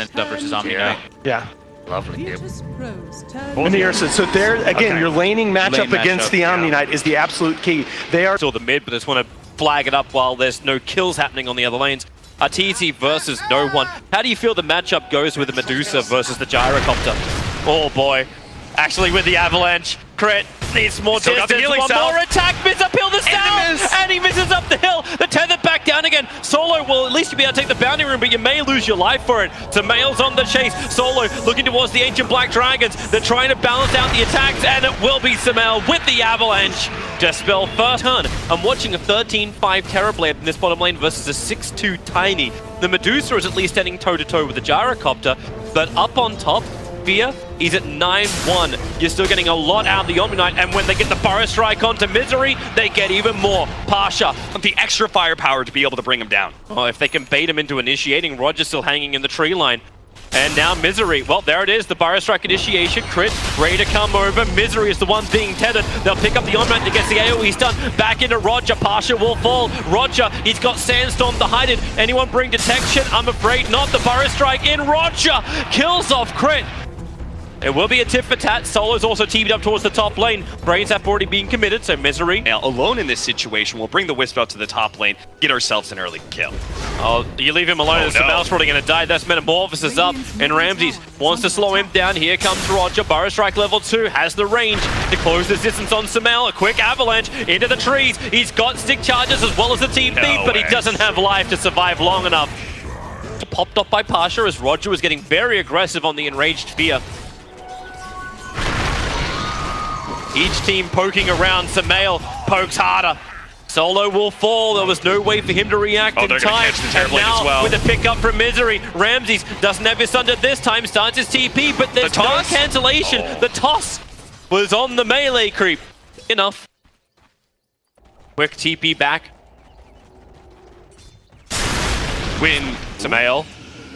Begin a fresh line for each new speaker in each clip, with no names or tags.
versus Omni Knight.
Yeah.
Lovely. Yep.
And the Ursa. So there, again, your laning matchup against the Omni Knight is the absolute key. They are
still the mid, but just want to flag it up while there's no kills happening on the other lanes. Arteezy versus no one. How do you feel the matchup goes with the Medusa versus the Gyrocopter? Oh boy. Actually with the Avalanche, Crit needs more distance, one more attack, Miz uphill the down, and he misses up the hill. The tether back down again. Solo will at least be able to take the bounty room, but you may lose your life for it. Samael's on the chase. Solo looking towards the Ancient Black Dragons. They're trying to balance out the attacks, and it will be Samael with the Avalanche. Dispel first turn. I'm watching a 13-5 Terrorblade in this bottom lane versus a 6-2 Tiny. The Medusa is at least standing toe-to-toe with the Gyrocopter, but up on top, Fear, he's at 9-1. You're still getting a lot out of the Omni Knight, and when they get the Burrow Strike onto Misery, they get even more. Pasha,
the extra firepower to be able to bring him down.
Oh, if they can bait him into initiating, Roger's still hanging in the tree line. And now Misery, well, there it is, the Burrow Strike initiation, Crit, ready to come over. Misery is the one being tethered. They'll pick up the on-ramp to get the AoE stun. Back into Roger, Pasha will fall. Roger, he's got Sandstorm to hide it. Anyone bring detection? I'm afraid not. The Burrow Strike in, Roger kills off Crit. It will be a tit for tat. Solo's also teamed up towards the top lane. Brains have already been committed, so Misery.
Now, alone in this situation, we'll bring the Wisp out to the top lane, get ourselves an early kill.
Oh, you leave him alone, and Samael's probably going to die. That's Metamorphosis up, and Ramses wants to slow him down. Here comes Roger. Burrow Strike level 2, has the range to close the distance on Samael. A quick avalanche into the trees. He's got stick charges as well as the team feed, but he doesn't have life to survive long enough. Popped off by Pasha as Roger was getting very aggressive on the enraged Fear. Each team poking around. Samael pokes harder. Solo will fall. There was no way for him to react in time. And now with a pickup from Misery, Ramses doesn't have his thunder this time, starts his TP, but there's no cancellation. The toss was on the melee creep. Enough. Quick TP back. Win Samael.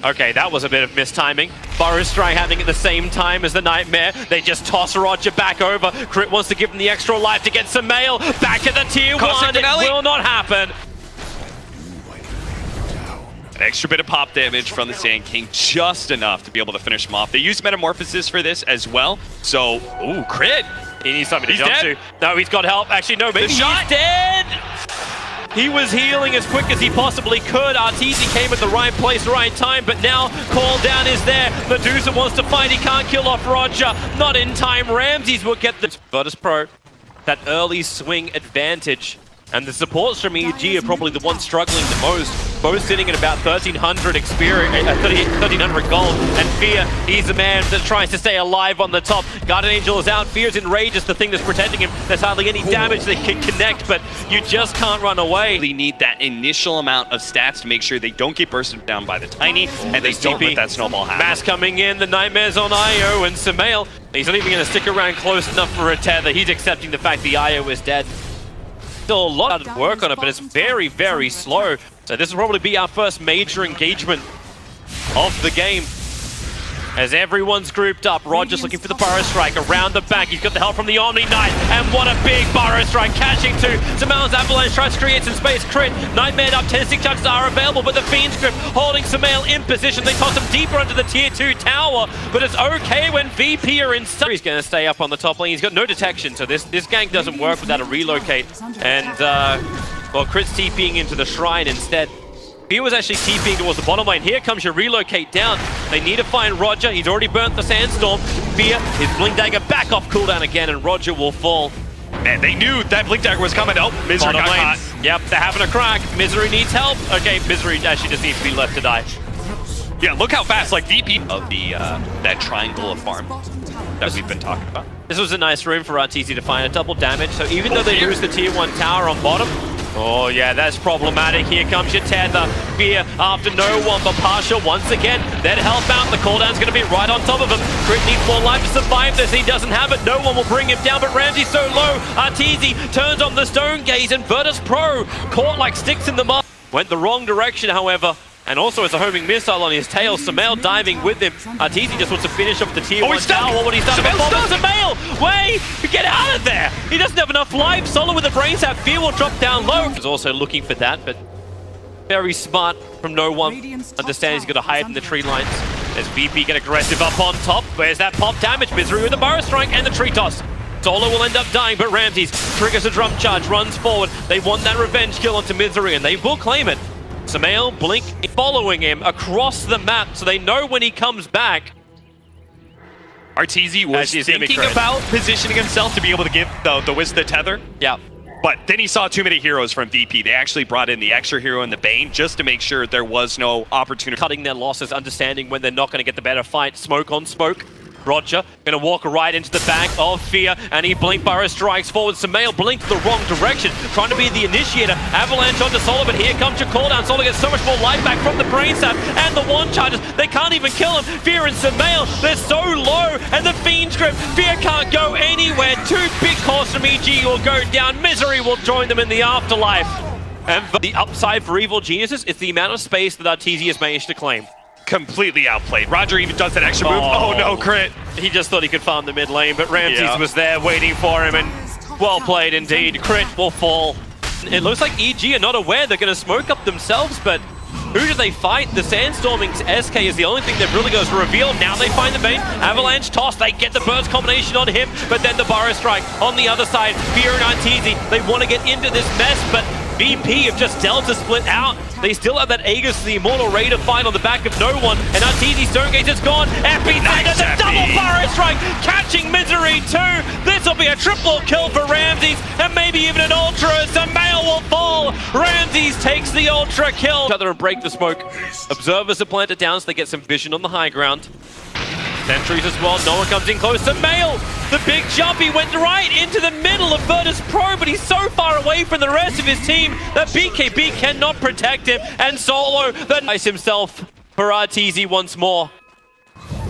Okay, that was a bit of mistiming. Burrow Strike happening at the same time as the Nightmare. They just toss Roger back over. Crit wants to give him the extra life to get Samael back to the tier 1. It will not happen.
An extra bit of pop damage from the Sand King, just enough to be able to finish him off. They use Metamorphosis for this as well. So, ooh, Crit.
He needs something to jump to. No, he's got help. Actually, no, maybe he's dead. He was healing as quick as he possibly could. Arteezy came at the right place, right time, but now call down is there. Medusa wants to fight. He can't kill off Roger. Not in time. Ramses will get the Virtus Pro. That early swing advantage. And the supports from EG are probably the ones struggling the most. Both sitting at about 1,300 experience, 1,300 gold. And Fear, he's the man that tries to stay alive on the top. Guardian Angel is out. Fear's enraged is the thing that's protecting him. There's hardly any damage that can connect, but you just can't run away.
They need that initial amount of stats to make sure they don't get bursted down by the Tiny, and they don't let that snowball happen.
Mass coming in, the Nightmare's on IO, and Samael, he's not even going to stick around close enough for a tether. He's accepting the fact the IO is dead. Still a lot of work on it, but it's very, very slow. So this will probably be our first major engagement of the game. As everyone's grouped up, Roger's looking for the Burrow Strike around the back. He's got the help from the Omni Knight, and what a big Burrow Strike catching to Samael's Avalanche tries to create some space. Crit, Nightmare up, 10 stick charges are available, but the Fiend's Grip holding Samael in position. They toss him deeper into the tier 2 tower, but it's okay when VP are inside. He's going to stay up on the top lane. He's got no detection, so this gank doesn't work without a relocate. And, well, Crit's TPing into the shrine instead. Fear was actually TPing towards the bottom lane. Here comes your relocate down. They need to find Roger. He's already burnt the Sandstorm. Fear, his Blink Dagger back off cooldown again, and Roger will fall.
Man, they knew that Blink Dagger was coming. Oh, Misery got caught.
Yep, they're having a crack. Misery needs help. Okay, Misery actually just needs to be left to die.
Yeah, look how fast, like, VP of the that triangle of farm that we've been talking about.
This was a nice room for Arteezy to find a double damage. So even though they lose the tier 1 tower on bottom, oh yeah, that's problematic. Here comes your tether. Fear after no one, but Pasha once again. Then help out. The cooldown's going to be right on top of him. Crit needs more life to survive this. He doesn't have it. No one will bring him down, but Ramsey's so low. Arteezy turns on the Stone Gaze, and Virtus Pro caught like sticks in the mud. Went the wrong direction, however. And also as a homing missile on his tail, Samael diving with him. Arteezy just wants to finish off the tier 1 tower. What he's done before, Samael! Wait! Get out of there! He doesn't have enough life. Solo with the brains have Fear will drop down low. He's also looking for that, but very smart from no one. Understands he's got to hide in the tree lines. As VP get aggressive up on top. Where's that pop damage? Misery with the Burrow Strike and the Tree Toss. Solo will end up dying, but Ramses triggers a drum charge, runs forward. They want that revenge kill onto Misery, and they will claim it. Samael, Blink following him across the map, so they know when he comes back.
Arteezy was thinking about positioning himself to be able to give the Wiz the tether.
Yeah.
But then he saw too many heroes from VP. They actually brought in the extra hero in the Bane just to make sure there was no opportunity.
Cutting their losses, understanding when they're not going to get the better fight. Smoke on smoke. Roger going to walk right into the back of Fear, and he Blink Burrow strikes forward. Samael blinked the wrong direction, trying to be the initiator. Avalanche onto Solo, but here comes your cooldown. Solo gets so much more life back from the Brain Sap and the one charges. They can't even kill him. Fear and Samael, they're so low, and the Fiend's Grip. Fear can't go anywhere. Two big cores from EG will go down. Misery will join them in the afterlife. And the upside for Evil Geniuses is the amount of space that Arteezy has managed to claim.
Completely outplayed. Roger even does that extra move. Oh no, crit.
He just thought he could farm the mid lane, but Ramses was there waiting for him, and well played indeed. Crit will fall. It looks like EG are not aware they're going to smoke up themselves, but who do they fight? The Sandstorming SK is the only thing that really goes to reveal. Now they find the Bane. Avalanche toss. They get the burst combination on him, but then the Burrow Strike on the other side. Fear and Arteezy, they want to get into this mess, but VP have just Delta split out. They still have that Aegis, the Immortal Raider fight on the back of no one, and Arteezy Stonegate is gone. FB nice, a double Burrow Strike, catching Misery too. This will be a triple kill for Ramses, and maybe even an Ultra. Samael will fall. Ramses takes the Ultra kill. Other and break the smoke. Observers are planted down so they get some vision on the high ground. Sentries as well, no one comes in close. Samael, the big jump, he went right into the middle of Virtus Pro, but he's so far away from the rest of his team that BKB cannot protect him, and Solo then ice himself for Arteezy once more.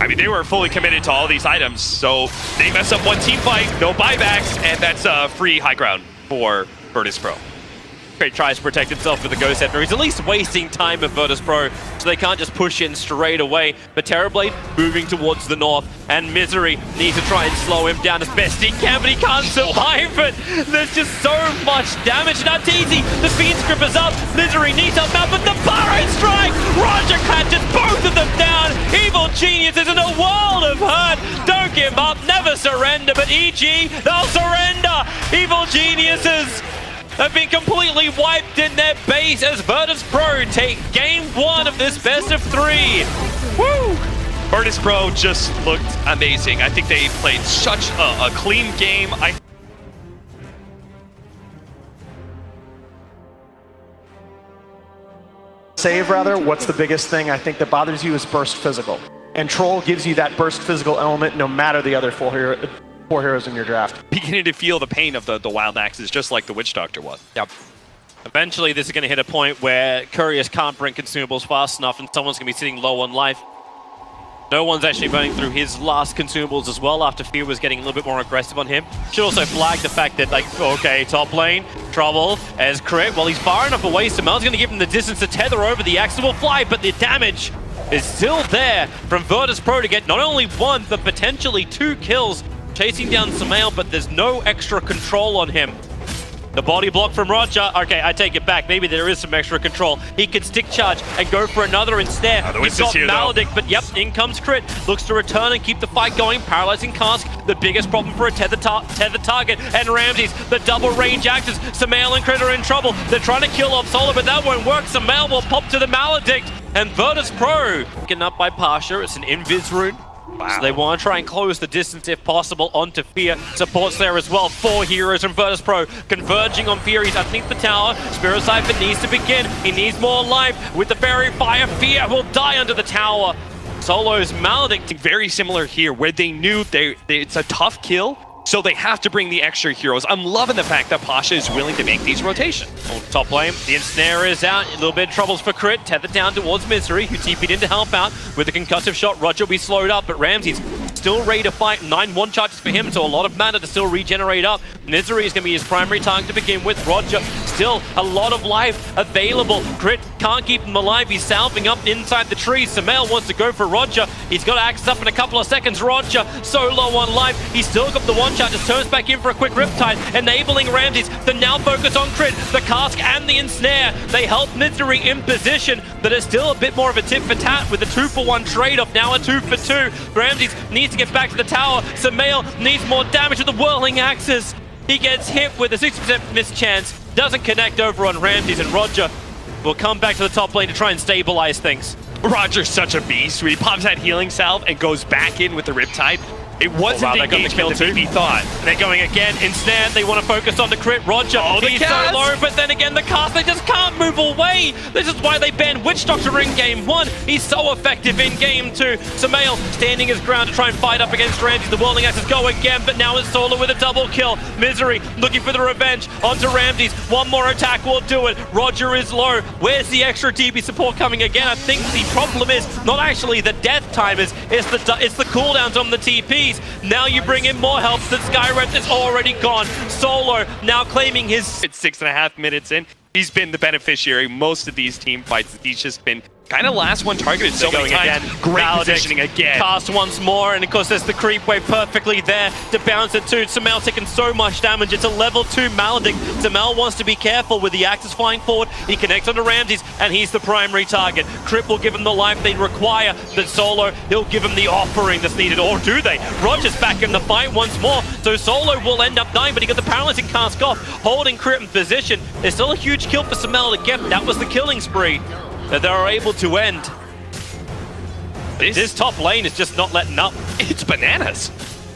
I mean, they were fully committed to all these items, so they mess up one team fight, no buybacks, and that's free high ground for Virtus Pro.
Crit tries to protect himself with the Ghost Scepter. He's at least wasting time at Virtus Pro, so they can't just push in straight away. But Terrorblade moving towards the north, and Misery needs to try and slow him down as best he can, but he can't survive it. There's just so much damage. Not easy. The Fiend's Grip is up. Misery needs help out, but the Burrow Strike! Roger catches both of them down. Evil Genius is in a world of hurt. Don't give up, never surrender, but EG, they'll surrender. Evil Geniuses have been completely wiped in their base as Virtus Pro take game one of this best of three. Woo!
Virtus Pro just looked amazing. I think they played such a clean game.
Save rather, what's the biggest thing I think that bothers you is burst physical. And Troll gives you that burst physical element no matter the other four heroes in your draft.
Beginning to feel the pain of the Wild Axes, just like the Witch Doctor was.
Yep. Eventually, this is going to hit a point where Couriers can't bring consumables fast enough, and someone's going to be sitting low on life. No one's actually burning through his last consumables as well after Fear was getting a little bit more aggressive on him. Should also flag the fact that, like, okay, top lane, trouble, as Crit, well, he's far enough away, Samel's going to give him the distance to tether over. The Axe will fly, but the damage is still there from Virtus Pro to get not only one, but potentially two kills. Chasing down Samael, but there's no extra control on him. The body block from Roger. Okay, I take it back. Maybe there is some extra control. He could stick charge and go for another instead. He's got Maledict, but yep, in comes Crit. Looks to return and keep the fight going. Paralyzing Cask, the biggest problem for a tether target. And Ramses, the double range axes. Samael and Crit are in trouble. They're trying to kill off Solar, but that won't work. Samael will pop to the Maledict. And Virtus Pro, getting up by Pasha. It's an invis rune. Wow. So they want to try and close the distance if possible onto Fear. Supports there as well. 4 heroes from Virtus Pro converging on Fear. He's underneath the tower. Spirit Cypher needs to begin. He needs more life. With the Fairy Fire, Fear will die under the tower. Solo's Maledict.
Very similar here, where they knew it's a tough kill, so they have to bring the extra heroes. I'm loving the fact that Pasha is willing to make these rotations.
Top lane, the ensnare is out. A little bit of troubles for Crit. Tethered down towards Misery, who TP'd in to help out. With a concussive shot, Roger will be slowed up, but Ramses still ready to fight. 9 1-charges for him, so a lot of mana to still regenerate up. Misery is going to be his primary target to begin with. Roger still a lot of life available. Crit can't keep him alive. He's salving up inside the trees. Sumail wants to go for Roger. He's got Axes up in a couple of seconds. Roger so low on life. He's still got the one shot. Just turns back in for a quick Riptide, enabling Ramses to now focus on Crit, the cask and the ensnare. They help Misery in position, but it's still a bit more of a tit for tat with a 2-for-1 trade-off. Now a 2-for-2. Ramses needs to get back to the tower. Sumail needs more damage with the whirling axes. He gets hit with a 60% miss chance. Doesn't connect over on Ramses, and Roger will come back to the top lane to try and stabilize things.
Roger's such a beast. When he pops that healing salve and goes back in with the Riptide, it wasn't the engagement that VP thought.
They're going again. Instead, they want to focus on the crit. Roger, he's so low, but then again, the cast, they just can't move away. This is why they banned Witch Doctor in game 1. He's so effective in game 2. Sumail standing his ground to try and fight up against Ramses. The whirling axes go again, but now it's Solo with a double kill. Misery looking for the revenge onto Ramses. One more attack will do it. Roger is low. Where's the extra DB support coming again? I think the problem is not actually the death timers, it's the cooldowns on the TP. Now you bring in more help. The Skyreth is already gone. Solo now claiming his...
It's 6.5 minutes in. He's been the beneficiary most of these team fights. He's just been kind of last one targeted so many times.
Again.
Great
Valdic
positioning again.
Cast once more, and of course there's the creep wave perfectly there to bounce it to. Sumail taking so much damage. It's a level 2 Maledict. Sumail wants to be careful with the axes flying forward. He connects onto Ramses, and he's the primary target. Crip will give him the life they require, but Solo, he'll give him the offering that's needed. Or do they? Roger's back in the fight once more, so Solo will end up dying, but he got the paralyzing cast off, holding Crip in position. There's still a huge kill for Sumail to get. That was the killing spree that they are able to end. This top lane is just not letting up.
It's bananas.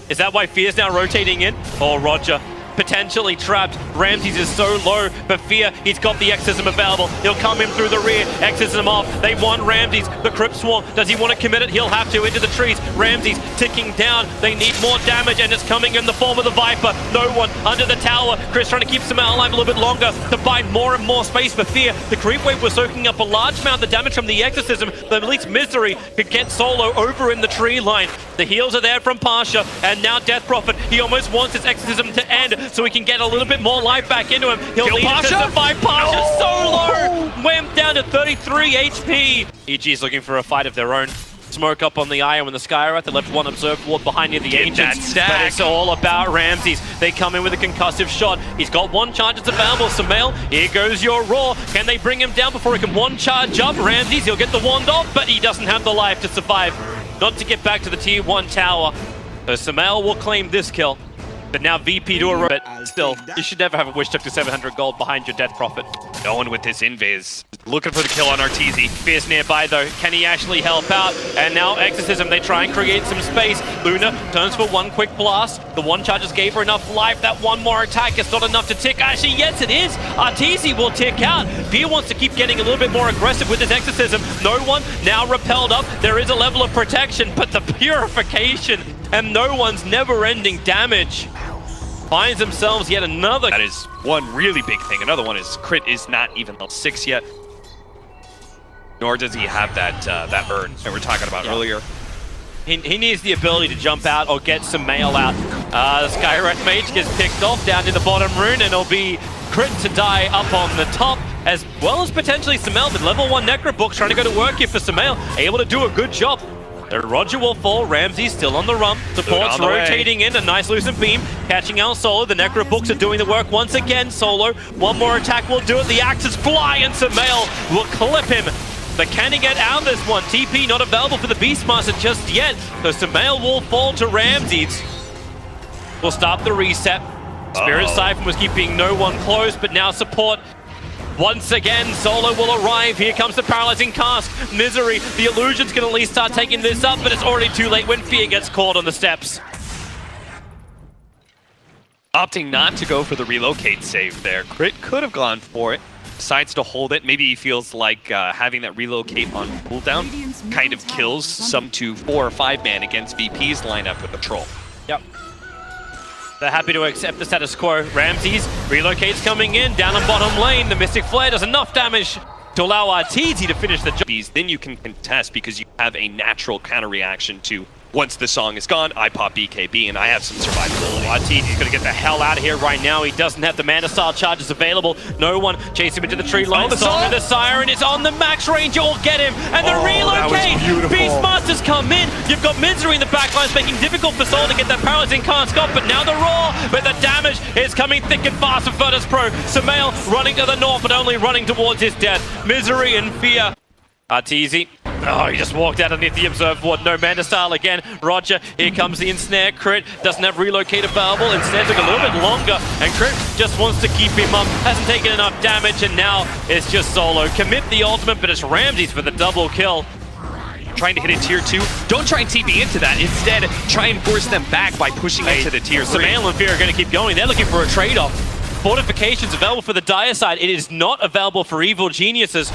Is that why Fear's now rotating in? Oh, Roger potentially trapped. Ramses is so low, but Fear, he's got the Exorcism available. He'll come in through the rear, Exorcism off. They want Ramses, the Crypt Swarm. Does he want to commit it? He'll have to into the trees. Ramses ticking down. They need more damage, and it's coming in the form of the Viper. No one under the tower. Chris trying to keep Sumail alive a little bit longer to find more and more space for Fear. The creep wave was soaking up a large amount of the damage from the Exorcism, but at least Misery could get Solo over in the tree line. The heals are there from Pasha, and now Death Prophet. He almost wants his Exorcism to end so he can get a little bit more life back into him. He'll need it to survive. Pasha so low! Went down to 33 HP. EG's looking for a fight of their own. Smoke up on the Io and the Skywrath. They left one Observe Ward behind near the Ancients. But it's all about Ramses. They come in with a concussive shot. He's got one charge that's available. Sumail, here goes your Roar. Can they bring him down before he can one charge up? Ramses, he'll get the wand off, but he doesn't have the life to survive. Not to get back to the tier 1 tower. So Sumail will claim this kill. But now VP do a but still, you should never have a Wish to 700 gold behind your Death Prophet.
No one with this invis. Looking for the kill on RTZ.
Fierce nearby though. Can he actually help out? And now Exorcism, they try and create some space. Luna turns for one quick blast. The one charge just gave her enough life. That one more attack is not enough to tick. Actually, yes it is. RTZ will tick out. Fear wants to keep getting a little bit more aggressive with his Exorcism. No one now repelled up. There is a level of protection, but the purification and no one's never-ending damage finds themselves yet another.
That is one really big thing. Another one is Crit is not even level 6 yet. Nor does he have that that urn that we're talking about earlier.
He needs the ability to jump out or get some mail out. The Skywrath Mage gets picked off down in the bottom rune, and it'll be Crit to die up on the top, as well as potentially Sumail. But level 1 Necrobooks trying to go to work here for Sumail, able to do a good job. The Roger will fall. Ramses still on the run. Support's rotating in. A nice Lucent Beam. Catching out Solo. The Necrobooks are doing the work once again. Solo. One more attack will do it. The axes fly, and Sumail will clip him. But can he get out of this one? TP not available for the Beastmaster just yet. So Sumail will fall to Ramses. We'll start the reset. Spirit Siphon was keeping no one close, but now support. Once again, Solo will arrive. Here comes the paralyzing cast. Misery, the illusions can at least start taking this up, but it's already too late when Fear gets caught on the steps.
Opting not to go for the relocate save there. Crit could have gone for it. Decides to hold it. Maybe he feels like having that relocate on cooldown kind of kills some 4 or 5 man against VP's lineup with the Troll.
Yep. They're happy to accept the status quo. Ramses relocates coming in, down on bottom lane. The Mystic Flare does enough damage to allow RTZ to finish the job.
Then you can contest because you have a natural counter reaction to once the song is gone, I pop BKB and I have some survivability.
He's going to get the hell out of here right now. He doesn't have the Mana Style charges available. No one chasing him into the tree line.
the
Song
song?
of the Siren is on the Max Range. You'll get him. And the
that was
relocate.
beautiful.
Beastmasters come in. You've got Misery in the backlines, making it difficult for Soul to get that paralyzing can't stop. But now the Roar. But the damage is coming thick and fast for Virtus Pro. Sumail running to the north, but only running towards his death. Misery and Fear. Arteezy. Oh, he just walked out underneath the observer board. No Mana Style again. Roger, here comes the ensnare. Crit doesn't have relocate available. Instead took a little bit longer. And Crit just wants to keep him up. Hasn't taken enough damage. And now it's just Solo. Commit the ultimate, but it's Ramses for the double kill.
Trying to hit a tier 2. Don't try and TP into that. Instead, try and force them back by pushing into the tier 3.
Sumail and Fear are going to keep going. They're looking for a trade-off. Fortifications available for the Dire side. It is not available for Evil Geniuses.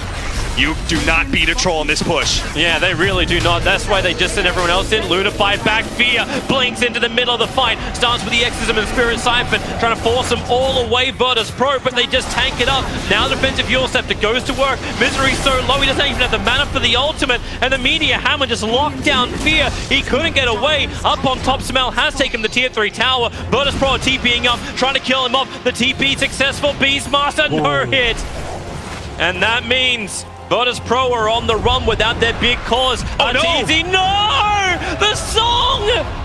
You do not beat a troll in this push.
Yeah, they really do not. That's why they just sent everyone else in. Luna fight back. Fear blinks into the middle of the fight. Starts with the Exorcism and Spirit Siphon, trying to force them all away. Virtus Pro, but they just tank it up. Now defensive Yule Scepter goes to work. Misery's so low, he doesn't even have the mana for the ultimate. And the Meteor Hammer just locked down Fear. He couldn't get away. Up on top, Sumail has taken the tier 3 tower. Virtus Pro are TPing up, trying to kill him off. The TP successful. Beastmaster, no hit. And that means Virtus Pro are on the run without their big cause. Arteezy, no! The song!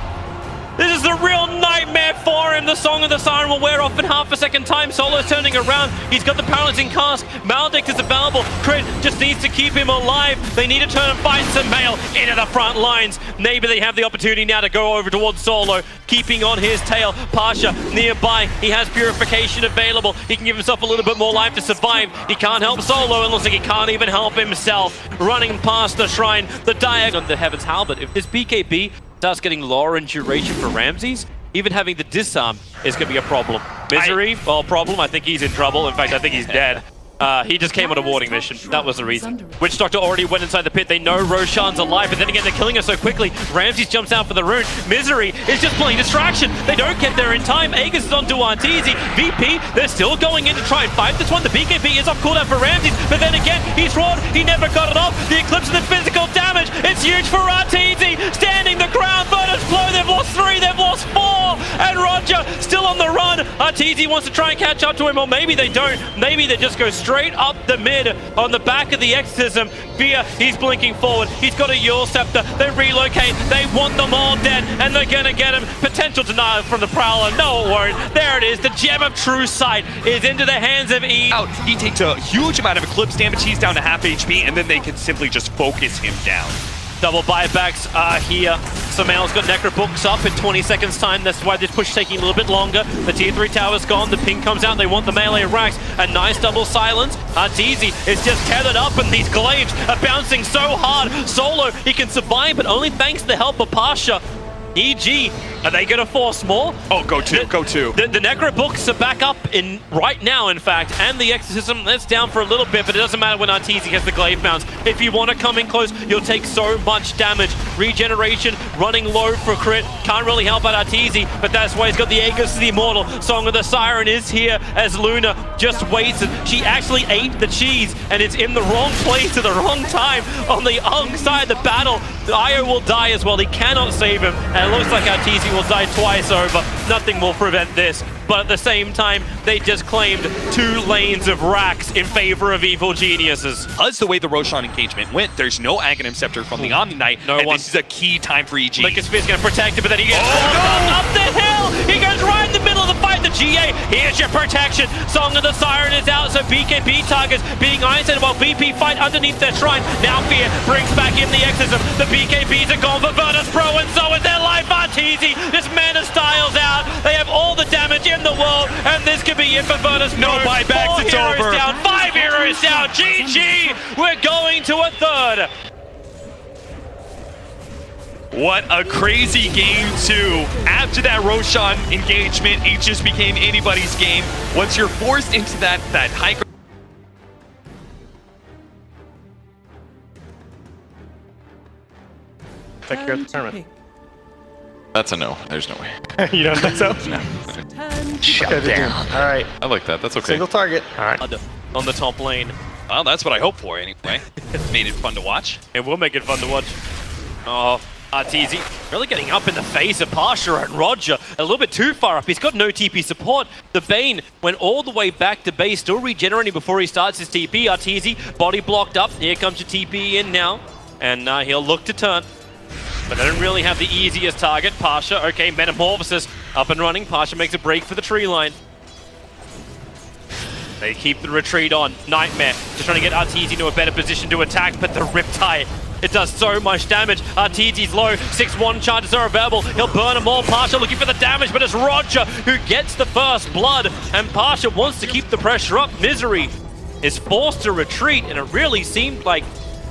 This is a real nightmare for him. The Song of the Siren will wear off in half a second time. Solo's turning around. He's got the paralyzing cast. Maledict is available. Crit just needs to keep him alive. They need to turn and fight Sumail into the front lines. Maybe they have the opportunity now to go over towards Solo, keeping on his tail. Pasha nearby. He has Purification available. He can give himself a little bit more life to survive. He can't help Solo. It looks like he can't even help himself. Running past the shrine. The diagonal on the Heaven's Halberd. If this BKB starts getting lower in duration for Ramses, even having the disarm is going to be a problem. Misery, well, problem. I think he's in trouble. In fact, I think he's dead. He just came on a warding mission. That was the reason. Witch Doctor already went inside the pit. They know Roshan's alive, but then again, they're killing her so quickly. Ramses jumps out for the rune. Misery is just playing distraction. They don't get there in time. Aegis is on to Arteezy. VP, they're still going in to try and fight this one. The BKB is off cooldown for Ramses, but then again, he's roared. He never got it off. The Eclipse of the physical damage. It's huge for Arteezy. Standing the ground. Virtus Pro, they've lost 3, they've lost 4. And Roger still on the run. Arteezy wants to try and catch up to him, or maybe they don't. Maybe they just go straight up the mid on the back of the Exorcism. Fear, he's blinking forward. He's got a Yule Scepter. They relocate. They want them all dead, and they're gonna get him. Potential denial from the Prowler. No, it won't. There it is. The Gem of True Sight is into the hands of Eve.
Out. He takes a huge amount of Eclipse damage. He's down to half HP, and then they can simply just focus him down.
Double buybacks are here. Sumail's got Necro Books up in 20 seconds time. That's why this push is taking a little bit longer. The tier 3 tower's gone. The ping comes out. They want the melee racks. A nice double silence. Arteezy is just tethered up, and these glaives are bouncing so hard. Solo, he can survive, but only thanks to the help of Pasha. EG, are they going to force more?
Oh, go two.
The Necro Books are back up in right now, in fact, and the Exorcism, that's down for a little bit, but it doesn't matter when Arteezy has the glaive bounce. If you want to come in close, you'll take so much damage. Regeneration, running low for Crit, can't really help out Arteezy, but that's why he's got the Aegis of the Immortal. Song of the Siren is here as Luna just waits. She actually ate the cheese, and it's in the wrong place at the wrong time on the wrong side of the battle. Io will die as well. He cannot save him, and it looks like Arteezy will die twice over. Nothing will prevent this. But at the same time, they just claimed 2 lanes of racks in favor of Evil Geniuses.
Because the way the Roshan engagement went, there's no Aghanim Scepter from the Omni Knight, and this is a key time for EG.
Lincoln Spear's going to protect it, but then he gets up the hill! He goes right in the middle of the fight. The GA, here's your protection. Song of the Siren is out, so BKB targets being isolated while VP fight underneath their shrine. Now Fear brings back in the Exorcism. The BKBs are gone for Virtus Pro, and so is their life. Arteezy, this Mana Style's out. They have all the damage in the world, and this could be it for Virtus Pro.
No buybacks, it's over.
Down, 5 heroes down. GG, we're going to a 3rd.
What a crazy game 2. After that Roshan engagement, it just became anybody's game. Once you're forced into that high ground.
Take care of the tournament.
That's a no. There's no way.
You don't think so?
No.
Shut down. All right.
I like that. That's okay.
Single target. All right.
On the top lane.
Well, that's what I hope for anyway. Made it fun to watch.
It will make it fun to watch. Oh, RTZ really getting up in the face of Pasha and Roger. A little bit too far up. He's got no TP support. The Bane went all the way back to base, still regenerating before he starts his TP. RTZ, body blocked up. Here comes your TP in now. And he'll look to turn. But they don't really have the easiest target. Pasha, okay, Metamorphosis up and running. Pasha makes a break for the tree line. They keep the retreat on. Nightmare just trying to get RTZ into a better position to attack, but the Riptide, it does so much damage. RTZ's low, 6-1 charges are available. He'll burn them all. Pasha looking for the damage, but it's Roger who gets the first blood, and Pasha wants to keep the pressure up. Misery is forced to retreat, and it really seemed like,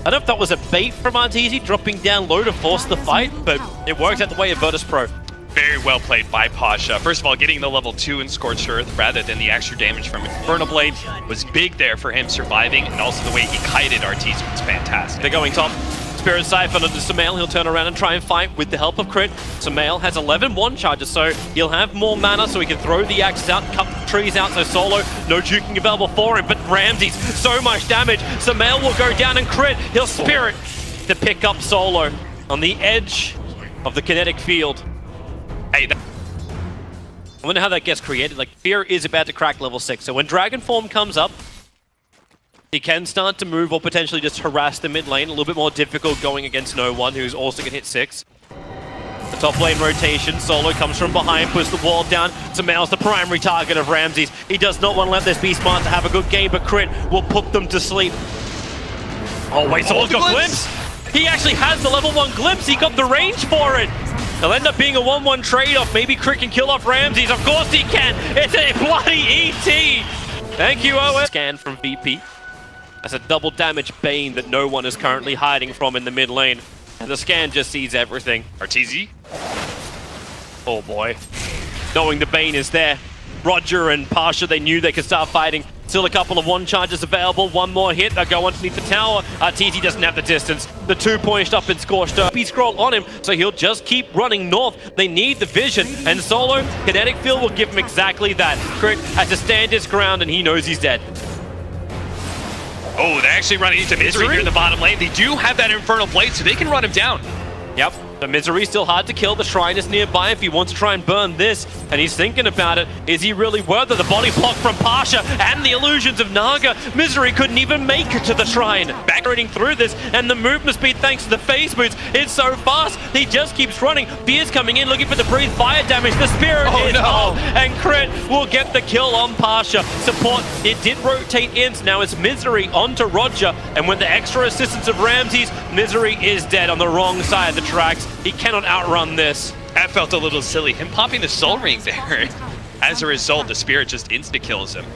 I don't know if that was a bait from RTZ dropping down low to force the fight, but it worked out the way of Virtus Pro.
Very well played by Pasha. First of all, getting the level 2 in Scorched Earth rather than the extra damage from Infernal Blade was big there for him surviving, and also the way he kited RTZ was fantastic.
They're going top. Spirit Siphon onto Sumail. He'll turn around and try and fight with the help of Crit. Sumail has 11-1 charges, so he'll have more mana so he can throw the axes out, cut the trees out. So Solo, no juking available for him, but Ramses, so much damage. Sumail will go down and Crit. He'll Spirit to pick up Solo on the edge of the kinetic field.
Hey,
I wonder how that gets created. Like, Fear is about to crack level 6, so when Dragon Form comes up, he can start to move or potentially just harass the mid lane. A little bit more difficult going against No One, who's also going to hit 6. The top lane rotation, Solo comes from behind, puts the wall down. Sumail's the primary target of Ramses. He does not want to let this Beastmaster have a good game, but Crit will put them to sleep. Oh wait, Solo's got Glimpse! He actually has the level 1 Glimpse, he got the range for it! It'll end up being a 1-1 trade-off. Maybe Crit can kill off Ramses. Of course he can! It's a bloody ET! Thank you, OS. Scan from VP. That's a double damage Bane that No One is currently hiding from in the mid lane. And the scan just sees everything.
RTZ?
Oh boy. Knowing the Bane is there. Roger and Pasha, they knew they could start fighting. Still a couple of 1 charges available. One more hit. They'll go underneath the tower. RTZ doesn't have the distance. The 2-point up in Scorched Earth. Scroll on him, so he'll just keep running north. They need the vision. And Solo, Kinetic Field will give him exactly that. Crit has to stand his ground, and he knows he's dead.
Oh, they're actually running into Misery here in the bottom lane. They do have that Infernal Blade, so they can run him down.
Yep. The Misery's still hard to kill. The Shrine is nearby if he wants to try and burn this. And he's thinking about it. Is he really worth it? The body block from Pasha and the illusions of Naga. Misery couldn't even make it to the Shrine. Backriding through this, and the movement speed thanks to the phase boots. It's so fast. He just keeps running. Fear's coming in, looking for the breathe fire damage. The Spirit is off, and Crit will get the kill on Pasha. Support, it did rotate in. So now it's Misery onto Roger. And with the extra assistance of Ramses, Misery is dead on the wrong side of the tracks. He cannot outrun this.
That felt a little silly. Him popping the Soul Ring there. As a result, the Spirit just insta-kills him.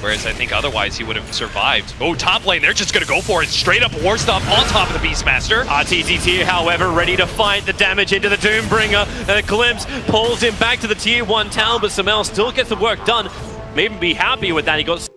Whereas I think otherwise he would have survived. Oh, top lane, they're just going to go for it. Straight up War Stomp on top of the Beastmaster.
RTZ's here, however, ready to fight the damage into the Doombringer. A Glimpse pulls him back to the tier 1 tower, but Sumail still gets the work done. Maybe be happy with that. He got...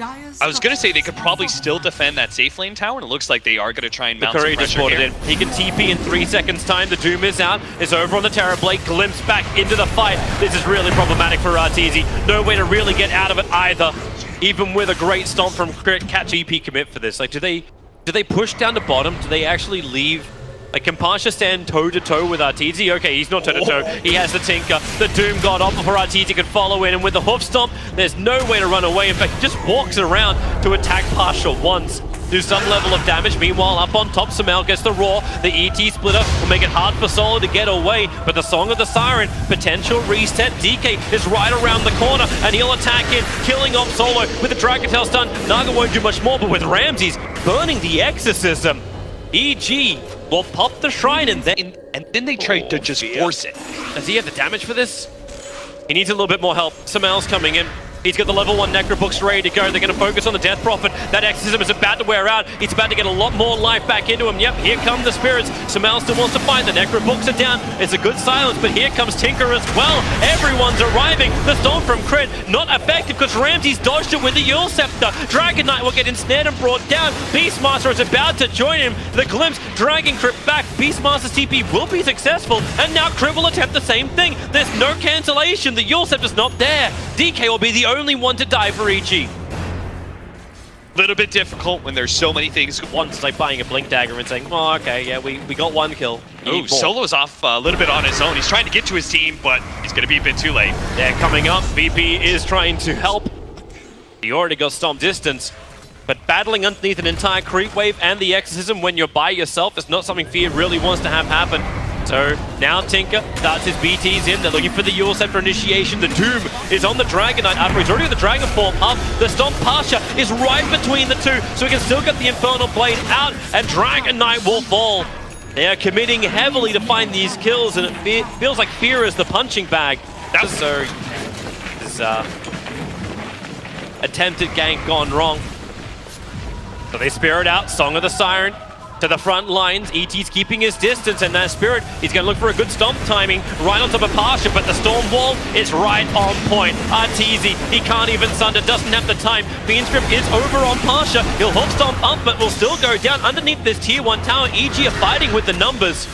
I was going to say they could probably still defend that safe lane tower, and it looks like they are going to try and mount some pressure here.
In. He can TP in 3 seconds time. The Doom is out. It's over on the Terror Blade. Glimpse back into the fight. This is really problematic for RTZ. No way to really get out of it either. Even with a great stomp from Crit, catch EP commit for this. Like, do they push down to bottom? Do they actually leave? Like, can Pasha stand toe-to-toe with RTZ? Okay, he's not toe-to-toe. He has the Tinker. The Doom got off before RTZ could follow in, and with the Hoof Stomp, there's no way to run away. In fact, he just walks around to attack Pasha once. Do some level of damage. Meanwhile, up on top, Sumail gets the Roar. The ET Splitter will make it hard for Solo to get away, but the Song of the Siren, potential reset. DK is right around the corner, and he'll attack in, killing off Solo with the Dragon Tail stun. Naga won't do much more, but with Ramses burning the Exorcism, EG will pop the Shrine, and then
they try to just force it.
Does he have the damage for this? He needs a little bit more help. Sumail's coming in. He's got the level 1 Necrobooks ready to go. They're going to focus on the Death Prophet. That Exorcism is about to wear out. He's about to get a lot more life back into him. Yep, here come the Spirits. Sumail still wants to fight. The Necrobooks are down. It's a good silence, but here comes Tinker as well. Everyone's arriving. The Storm from Crit, not effective because Ramses dodged it with the Earl Scepter. Dragon Knight will get ensnared and brought down. Beastmaster is about to join him. The Glimpse dragging Crit back. Beastmaster's TP will be successful, and now Crit will attempt the same thing. There's no cancellation. The Earl Scepter's not there. DK will be the only one to die for EG.
Little bit difficult when there's so many things.
Once like buying a Blink Dagger and saying, oh, okay, yeah, we got one kill.
Ooh, Solo's off a little bit on his own. He's trying to get to his team, but he's going to be a bit too late.
Yeah, coming up, VP is trying to help. He already got Stomp distance, but battling underneath an entire creep wave and the Exorcism when you're by yourself is not something Fear really wants to have happen. So now Tinker starts his BTs in. They're looking for the Yule Scepter initiation. The Doom is on the Dragon Knight after he's already got the Dragon Form up. The Stomp Pasha is right between the two, so he can still get the Infernal Blade out, and Dragon Knight will fall. They are committing heavily to find these kills, and it feels like Fear is the punching bag. So this attempted gank gone wrong. So they Spirit out, Song of the Siren to the front lines. ET's keeping his distance, and that Spirit, he's going to look for a good stomp timing right on top of Pasha, but the Storm Wall is right on point. Arteezy, he can't even sunder, doesn't have the time. Fiend's Grip is over on Pasha. He'll hook stomp up, but will still go down underneath this tier 1 tower. EG are fighting with the numbers,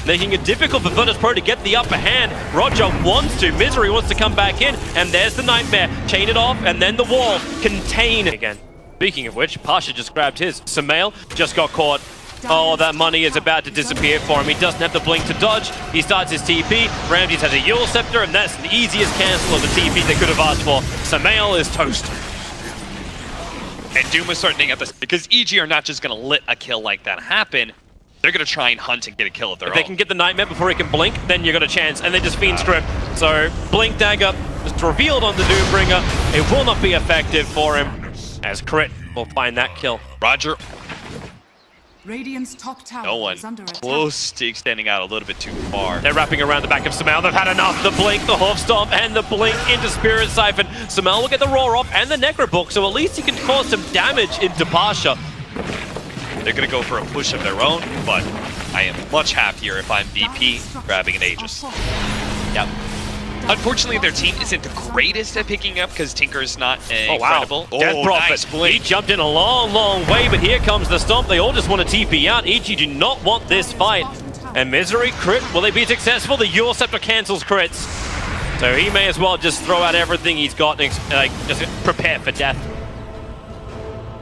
making it difficult for Virtus Pro to get the upper hand. Roger wants to, Misery wants to come back in, and there's the Nightmare. Chain it off, and then the wall. Contain again. Speaking of which, Pasha just grabbed his. Sumail just got caught. Oh, that money is about to disappear for him. He doesn't have the blink to dodge. He starts his TP. Ramses has a Yule Scepter, and that's the easiest cancel of the TP they could have asked for. Sumail is toast.
And Doom is starting at this, because EG are not just going to let a kill like that happen. They're going to try and hunt and get a kill of their own.
If they can get the Nightmare before he can blink, then you got a chance. And they just Fiend Strip. So, Blink Dagger just revealed on the Doombringer. It will not be effective for him, as Crit will find that kill.
Roger.
Radiant's top tower
No one
is under attack.
close to extending out a little bit too far.
They're wrapping around the back of Sumail. They've had enough. The blink, the Hoof Stomp, and the blink into Spirit Siphon. Sumail will get the Roar off and the Necro Book, so at least he can cause some damage into Pasha.
They're going to go for a push of their own, but I am much happier if I'm VP grabbing an Aegis. Yep. Unfortunately, their team isn't the greatest at picking up because Tinker's not incredible.
Oh, wow. Death Prophet.
Nice blink.
He jumped in a long, long way, but here comes the Stomp. They all just want to TP out. EG do not want this fight. And Misery, Crit, will they be successful? The Yule Scepter cancels crits. So he may as well just throw out everything he's got and just prepare for death.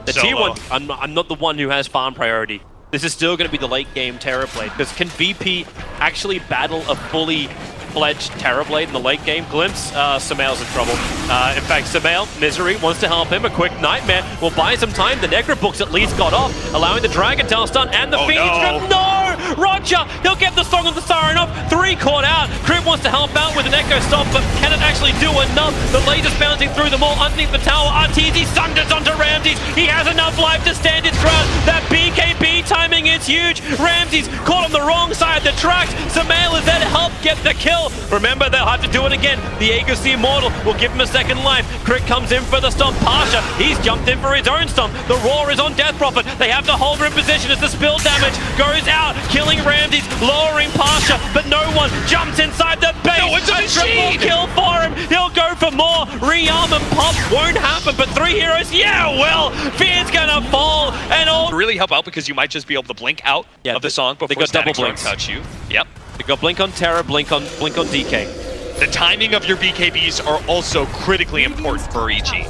The T1, I'm not the one who has farm priority. This is still going to be the late game Terrorblade, because can VP actually battle a fully fledged Terrorblade in the late game? Glimpse, Sumail's in trouble. In fact, Sumail, Misery, wants to help him. A quick Nightmare will buy some time. The Necro Books at least got off, allowing the Dragon Tail stun and the Fiend Grip. No! Roger! He'll get the Song of the Siren off. 3 caught out. Crib wants to help out with an Echo Stop, but can it actually do enough? The laser's bouncing through them all underneath the tower. Arteezy sunders onto Ramses. He has enough life to stand his ground. That BKB timing is huge. Ramses caught on the wrong side of the tracks. Sumail is there to help get the kill. Remember, they'll have to do it again. The Aegis the Immortal will give him a second life. Crit comes in for the Stomp. Pasha, he's jumped in for his own Stomp. The Roar is on Death Prophet. They have to hold her in position as the spill damage goes out, killing Ramses, lowering Pasha, but no one jumps inside the base.
No, it's a
triple kill for him. He'll go for more. Rearm and pop won't happen, but 3 heroes, yeah, well, Fear's gonna fall, and all
really help out because you might just be able to blink out of the song before
they got double
Static
blinks.
Storm touch you. Yep.
They got Blink on Terror, Blink on DK.
The timing of your BKBs are also critically important for EG.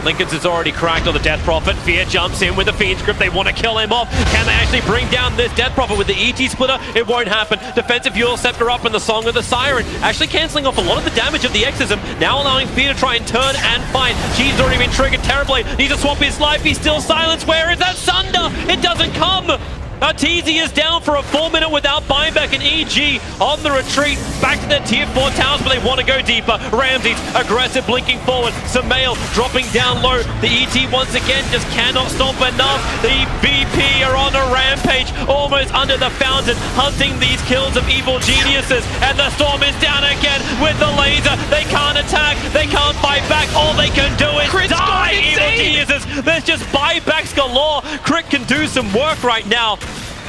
Lincoln's is already cracked on the Death Prophet. Fear jumps in with the Fiend Script. They want to kill him off. Can they actually bring down this Death Prophet with the ET splitter? It won't happen. Defensive Yule Scepter up and the Song of the Siren, actually cancelling off a lot of the damage of the Exorcism, now allowing Fear to try and turn and fight. She's already been triggered. Terrorblade needs to swap his life. He's still silenced. Where is that Sunder? It doesn't come. Arteezy is down for a 4 minute without buyback, and EG on the retreat back to their tier 4 towers, but they want to go deeper. Ramses aggressive, blinking forward. Sumail dropping down low. The ET once again just cannot stop enough. The VP are on a rampage, almost under the fountain, hunting these kills of evil geniuses. And the Storm is down again with the laser. They can't attack, they can't fight back. All they can do is die, evil geniuses. There's just buybacks galore. Crit can do some work right now.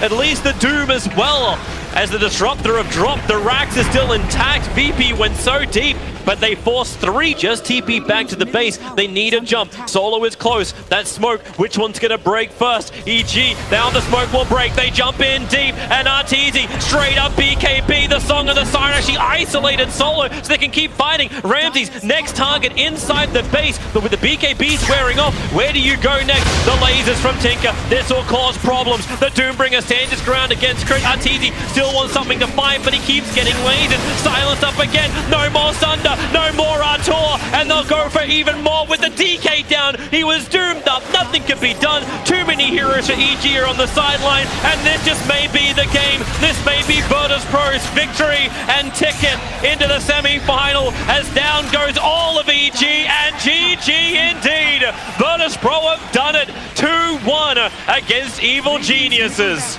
At least the Doom as well, as the Disruptor have dropped. The Rax is still intact. VP went so deep. but they force 3. Just TP back to the base. They need a jump. Solo is close. That smoke, which one's gonna break first? EG, now the smoke will break. They jump in deep, and Arteezy straight up BKB. The Song of the Siren actually isolated Solo so they can keep fighting. Ramsey's next target inside the base, but with the BKBs wearing off, where do you go next? The lasers from Tinker. This will cause problems. The Doombringer stands his ground against Crit. Arteezy still wants something to fight, but he keeps getting lasered. Silenced up again. No more Sunder. No more Artur. And they'll go for even more with the DK down. He was doomed up. Nothing can be done. Too many heroes for EG here on the sideline. And this just may be the game. This may be Virtus.pro's victory and ticket into the semi-final as down goes all of EG and GG indeed. Virtus.pro have done it 2-1 against Evil Geniuses.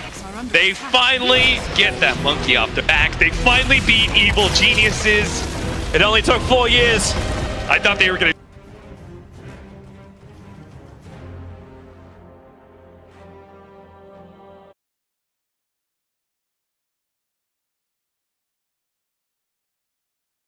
They finally get that monkey off their back. They finally beat Evil Geniuses.
It only took 4 years.
I thought they were going to